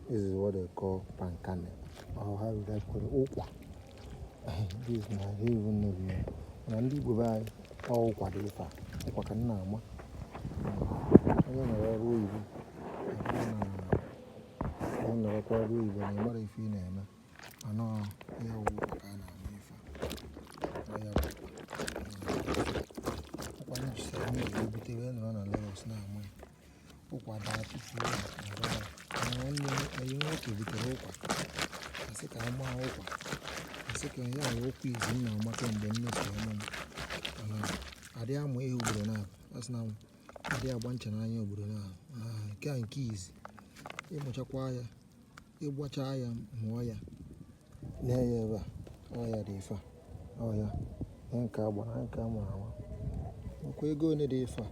This is what they call pankane, or how would I call it? Ukwa. This is not even know. And people buy all what they fa. Ukwa can now. I don't know what we do. I don't know what we do. But what if you know? I know you Ukwa can now. I have Ukwa. You say I'm going to be taking on a little snack. Ukwa that people. I want to be Ukwa. I say I'm Ukwa. I say can you Ukwa is in now? What can them make? I dare am way over now. That's now. I dare bunch and I over now. Can keys. You much acquire. You watch I am Moya. Never. Oh, yeah, defa. Oh, yeah. And carbon and camera. Okay, go in the defa.